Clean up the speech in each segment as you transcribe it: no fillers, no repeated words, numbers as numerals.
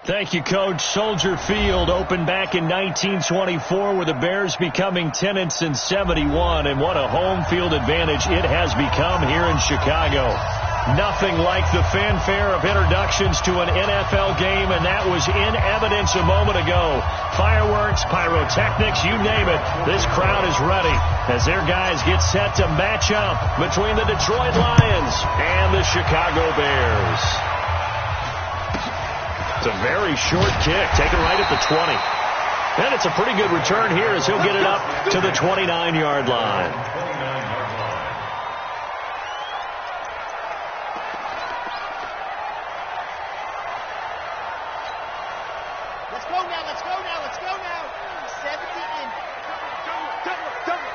Thank you, Coach. Soldier Field opened back in 1924 with the Bears becoming tenants in 71, and what a home field advantage it has become here in Chicago. Nothing like the fanfare of introductions to an NFL game, and that was in evidence a moment ago. Fireworks, pyrotechnics, you name it. This crowd is ready as their guys get set to match up between the Detroit Lions and the Chicago Bears. It's a very short kick, taken right at the 20. And it's a pretty good return here as he'll get it up to the 29-yard line. Let's go now, let's go now, let's go now. 70 and... Double.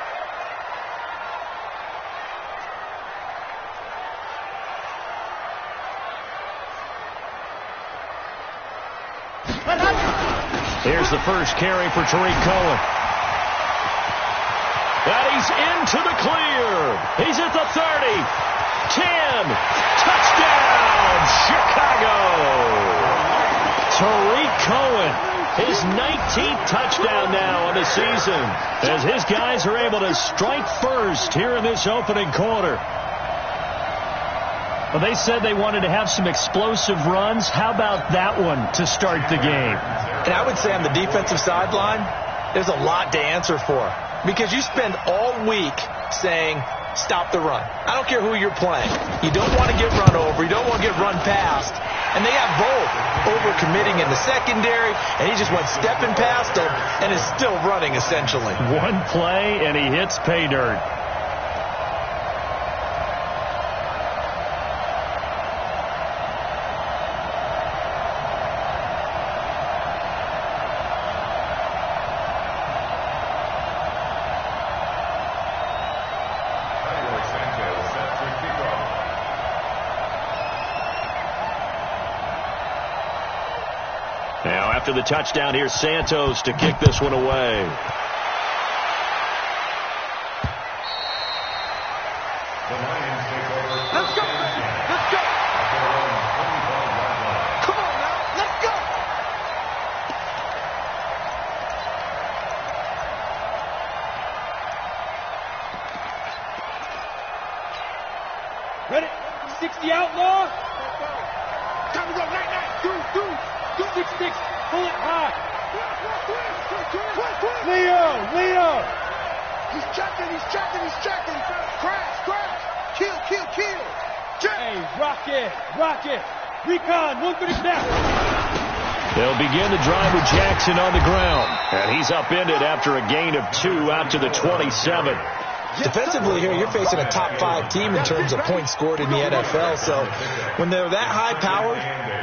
Here's the first carry for Tariq Cohen. And he's into the clear. He's at the 30. 10. Touchdown, Chicago. Tariq Cohen, his 19th touchdown now of the season, as his guys are able to strike first here in this opening quarter. Well, they said they wanted to have some explosive runs. How about that one to start the game? And I would say on the defensive sideline, there's a lot to answer for. Because you spend all week saying, stop the run. I don't care who you're playing. You don't want to get run over. You don't want to get run past. And they have both. Over-committing in the secondary, and he just went stepping past them and is still running, essentially. One play, and he hits pay dirt. Now, after the touchdown, here's Santos to kick this one away. Let's go. Come on now, let's go. Ready? 60 outlaw. Time to go, night. Do 6-6. Pull it high. Leo. He's checking. Crash. Kill. Check. Hey, rocket. Recon, 1 for the snap. They'll begin the drive with Jackson on the ground. And he's upended after a gain of 2 out to the 27. Defensively here, you're facing a top 5 team in terms of points scored in the NFL. So when they're that high powered,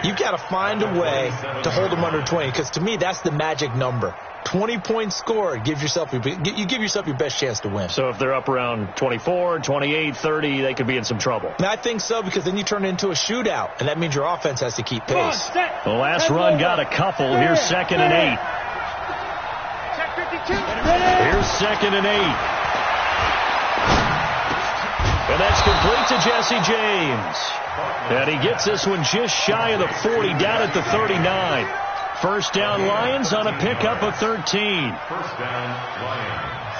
you've got to find a way to hold them under 20. Because to me, that's the magic number. 20 points scored, you give yourself your best chance to win. So if they're up around 24, 28, 30, they could be in some trouble. And I think so, because then you turn it into a shootout, and that means your offense has to keep pace. The last run got a couple. Here's 2nd and 8. Here's 2nd and 8. And that's complete to Jesse James. And he gets this one just shy of the 40, down at the 39. First down Lions on a pickup of 13. First down Lions.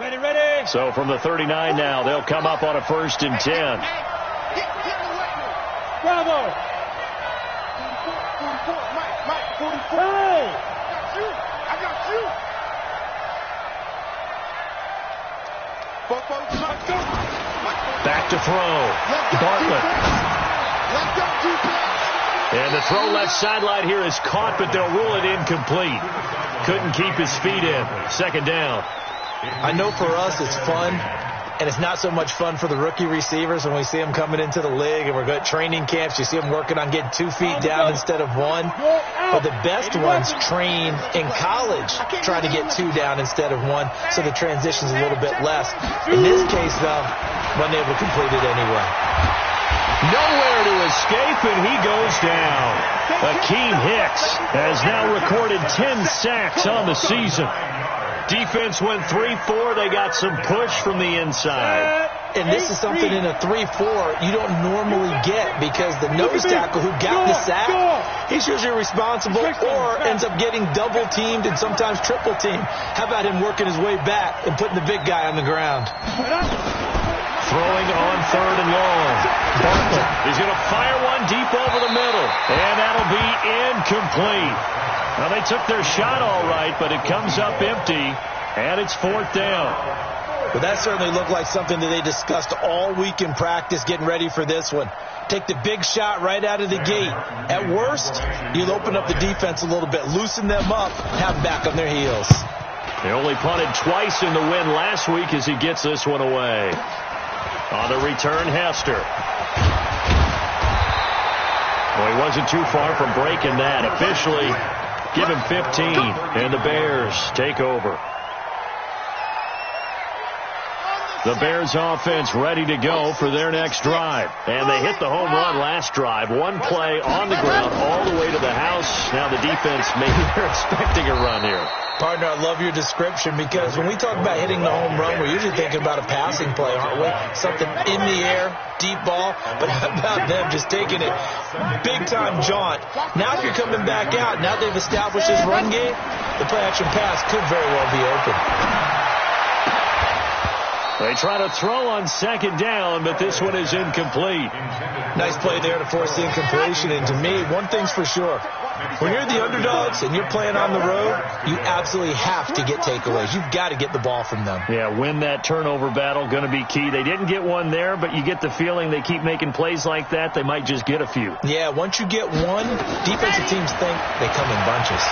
Ready. So from the 39 now, they'll come up on a 1st and 10. Bravo. 44. Hey. I got you. Back to throw. Bartlett. And the throw left sideline here is caught, but they'll rule it incomplete. Couldn't keep his feet in. 2nd down. I know for us it's fun, and it's not so much fun for the rookie receivers when we see them coming into the league and we're going to training camps. You see them working on getting 2 feet down instead of 1. But the best ones train in college trying to get 2 down instead of 1, so the transition's a little bit less. In this case, though, wasn't able to complete it anyway. Nowhere to escape, and he goes down. Akeem Hicks has now recorded 10 sacks on the season. Defense went 3-4. They got some push from the inside. And this is something in a 3-4 you don't normally get because the nose tackle who got the sack, he's usually responsible or ends up getting double teamed and sometimes triple teamed. How about him working his way back and putting the big guy on the ground? Throwing on 3rd and long. Bartlett is going to fire one deep over the middle, and that'll be incomplete. Now, they took their shot all right, but it comes up empty, and it's 4th down. Well, that certainly looked like something that they discussed all week in practice getting ready for this one. Take the big shot right out of the gate. At worst, you'll open up the defense a little bit, loosen them up, have them back on their heels. They only punted twice in the win last week as he gets this one away. On the return, Hester. Well, he wasn't too far from breaking that. Officially, give him 15, and the Bears take over. The Bears offense ready to go for their next drive. And they hit the home run last drive. One play on the ground all the way to the house. Now the defense, maybe they're expecting a run here. Partner, I love your description because when we talk about hitting the home run, we're usually thinking about a passing play, aren't we? Something in the air, deep ball. But how about them just taking it big-time jaunt? Now if you're coming back out, now they've established this run game, the play-action pass could very well be open. They try to throw on 2nd down, but this one is incomplete. Nice play there to force the incompletion. And to me, one thing's for sure. When you're the underdogs and you're playing on the road, you absolutely have to get takeaways. You've got to get the ball from them. Yeah, win that turnover battle, going to be key. They didn't get one there, but you get the feeling they keep making plays like that, they might just get a few. Yeah, once you get one, defensive teams think they come in bunches.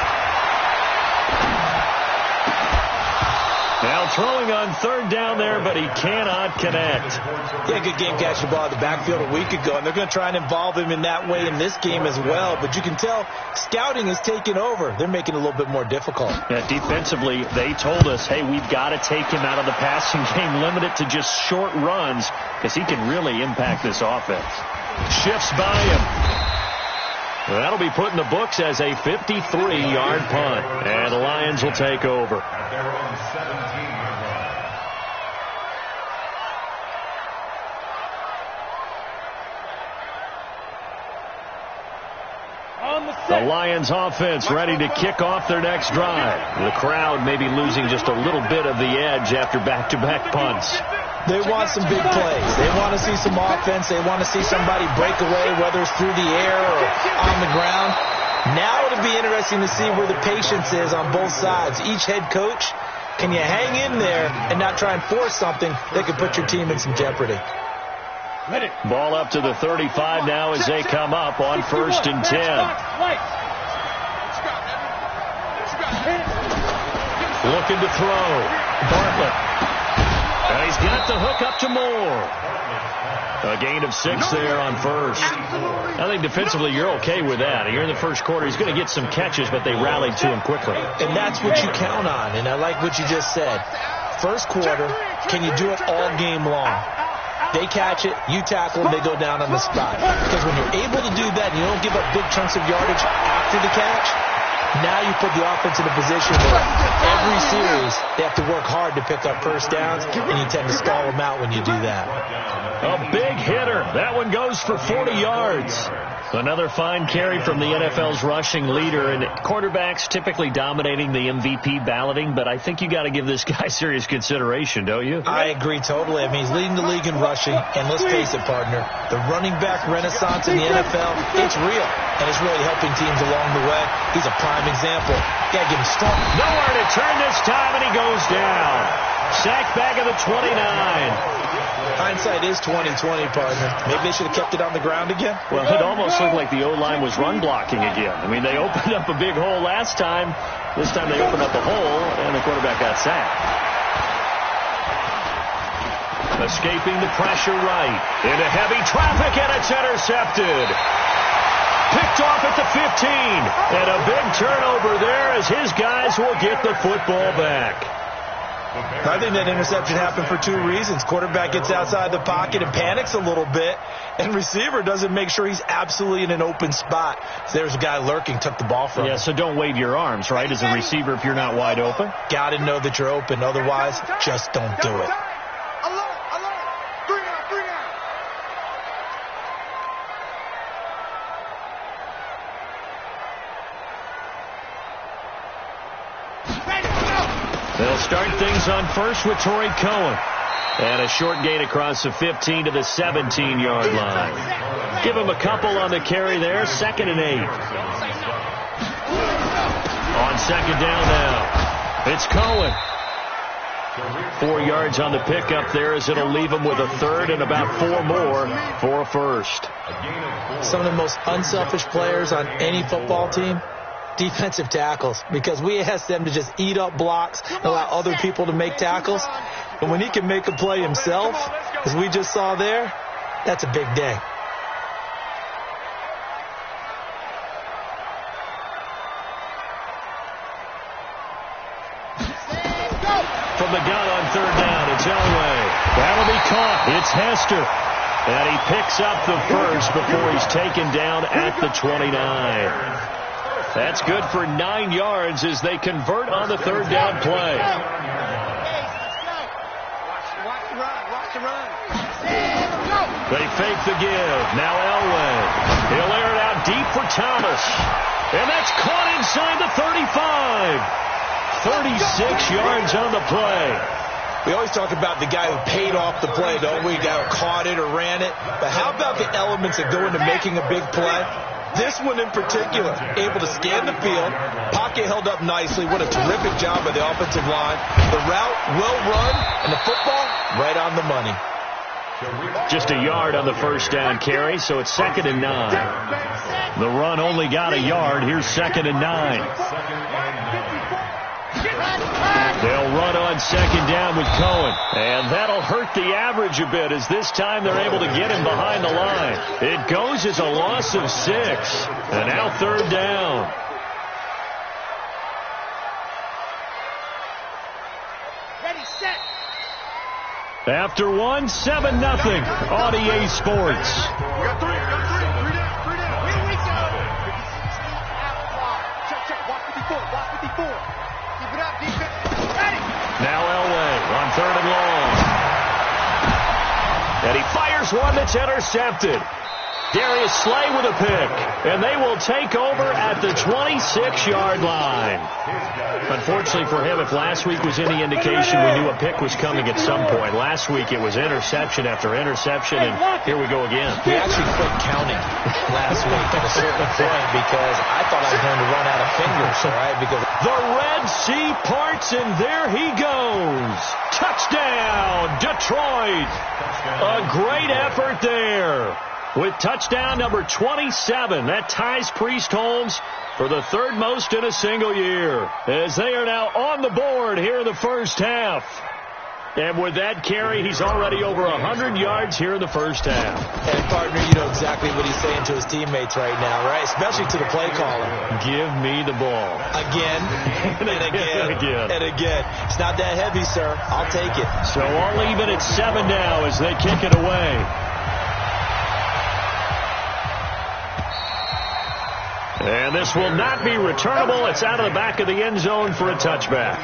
Now throwing on 3rd down there, but he cannot connect. Yeah, good game catching the ball in the backfield a week ago, and they're going to try and involve him in that way in this game as well. But you can tell scouting is taking over. They're making it a little bit more difficult. Yeah, defensively, they told us, hey, we've got to take him out of the passing game, limit it to just short runs, because he can really impact this offense. Shifts by him. Well, that'll be put in the books as a 53-yard punt, and the Lions will take over. The Lions offense ready to kick off their next drive. The crowd may be losing just a little bit of the edge after back-to-back punts. They want some big plays. They want to see some offense. They want to see somebody break away, whether it's through the air or on the ground. Now it'll be interesting to see where the patience is on both sides. Each head coach, can you hang in there and not try and force something that could put your team in some jeopardy? Ball up to the 35 now as they come up on 1st and 10. Looking to throw. Bartlett. And he's got the hook up to Moore. A gain of 6 there on 1st. I think defensively you're okay with that. Here in the first quarter, he's going to get some catches, but they rallied to him quickly. And that's what you count on, and I like what you just said. First quarter, can you do it all game long? They catch it, you tackle, and they go down on the spot. Because when you're able to do that and you don't give up big chunks of yardage after the catch, now you put the offense in a position where every series they have to work hard to pick up first downs, and you tend to stall them out when you do that. A big hitter. That one goes for 40 yards. Another fine carry from the NFL's rushing leader, and quarterbacks typically dominating the MVP balloting, but I think you got to give this guy serious consideration, don't you? I agree totally. I mean, he's leading the league in rushing, and let's face it, partner, the running back renaissance in the NFL, it's real, and it's really helping teams along the way. He's a prime example. Got to give him strong. Nowhere to turn this time, and he goes down. Sacked back at the 29. Hindsight is 20/20, partner. Maybe they should have kept it on the ground again. Well, it almost looked like the O-line was run blocking again. I mean, they opened up a big hole last time. This time they opened up a hole, and the quarterback got sacked. Escaping the pressure right. Into heavy traffic, and it's intercepted. Picked off at the 15. And a big turnover there as his guys will get the football back. I think that interception happened for 2 reasons. Quarterback gets outside the pocket and panics a little bit, and receiver doesn't make sure he's absolutely in an open spot. So there's a guy lurking, took the ball from him. Yeah, so don't wave your arms, right, as a receiver if you're not wide open? Got to know that you're open. Otherwise, just don't do it. Alert! 3 They'll start things on first with Torrey Cohen. And a short gain across the 15 to the 17-yard line. Give him a couple on the carry there. 2nd and 8. On 2nd down now, it's Cohen. 4 yards on the pickup there as it'll leave him with a 3rd and about 4 more for a 1st. Some of the most unselfish players on any football team, defensive tackles, because we ask them to just eat up blocks and allow other people to make tackles. But when he can make a play himself, as we just saw there, that's a big day. From the gun on 3rd down, it's Elway. That'll be caught. It's Hester. And he picks up the 1st before he's taken down at the 29. That's good for 9 yards as they convert on the 3rd down play. They fake the give. Now Elway. He'll air it out deep for Thomas. And that's caught inside the 35. 36 yards on the play. We always talk about the guy who paid off the play, don't we? The guy who caught it or ran it. But how about the elements that go into making a big play? This one in particular, able to scan the field, pocket held up nicely. What a terrific job by the offensive line. The route well run, and the football right on the money. Just a yard on the 1st down carry, so it's 2nd and 9. The run only got a yard. Here's 2nd and 9. They'll run on 2nd down with Cohen. And that'll hurt the average a bit as this time they're able to get him behind the line. It goes as a loss of 6. And now 3rd down. Ready, set. After 1, 7-0 on EA Sports. We got 3. Three down. Here we go. Check. Block 54. Keep it up, defense. Ready. Now Elway on 3rd and long. And he fires one that's intercepted. Darius Slay with a pick. And they will take over at the 26-yard line. Unfortunately for him, if last week was any indication, we knew a pick was coming at some point. Last week it was interception after interception, and here we go again. We actually quit counting last week at a certain point because I thought I was going to run out of fingers, all right? Because the Red Sea parts, and there he goes. Touchdown, Detroit. A great effort there. With touchdown number 27, that ties Priest Holmes for the 3rd most in a single year, as they are now on the board here in the 1st half. And with that carry, he's already over 100 yards here in the 1st half. And, partner, you know exactly what he's saying to his teammates right now, right? Especially to the play caller. Give me the ball. Again, and again, and again. It's not that heavy, sir. I'll take it. So all even at 7 now as they kick it away. And this will not be returnable. It's out of the back of the end zone for a touchback.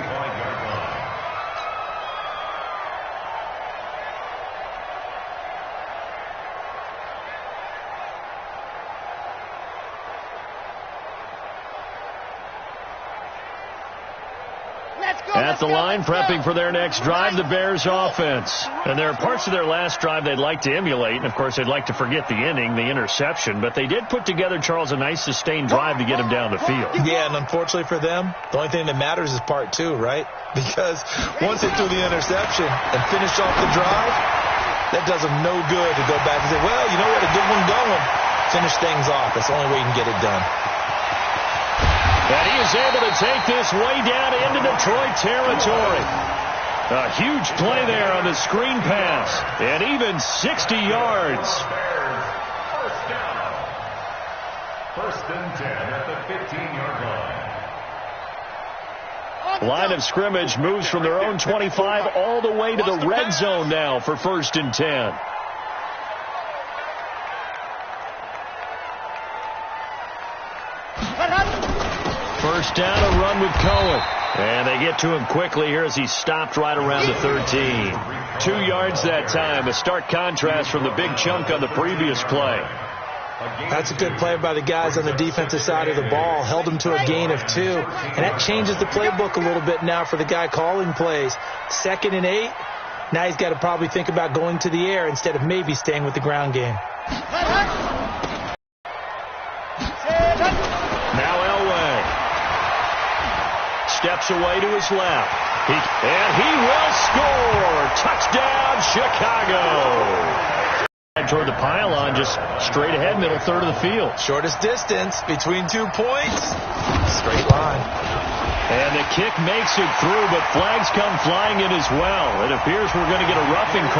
At the line, prepping for their next drive, the Bears offense. And there are parts of their last drive they'd like to emulate. And, of course, they'd like to forget the inning, the interception. But they did put together, Charles, a nice sustained drive to get him down the field. Yeah, and unfortunately for them, the only thing that matters is part 2, right? Because once they threw the interception and finished off the drive, that does them no good to go back and say, well, you know what, a good one going. Finish things off. That's the only way you can get it done. And he is able to take this way down into Detroit territory. A huge play there on the screen pass. And even 60 yards. First and 10 at the 15-yard line. Line of scrimmage moves from their own 25 all the way to the red zone now for 1st and 10. First down, a run with Cohen. And they get to him quickly here as he's stopped right around the 13. 2 yards that time, a stark contrast from the big chunk on the previous play. That's a good play by the guys on the defensive side of the ball. Held them to a gain of 2. And that changes the playbook a little bit now for the guy calling plays. 2nd and 8. Now he's got to probably think about going to the air instead of maybe staying with the ground game. Now Elway steps away to his left. And he will score. Touchdown, Chicago. Toward the pylon, just straight ahead, middle third of the field. Shortest distance between 2 points. Straight line. And the kick makes it through, but flags come flying in as well. It appears we're going to get a roughing call.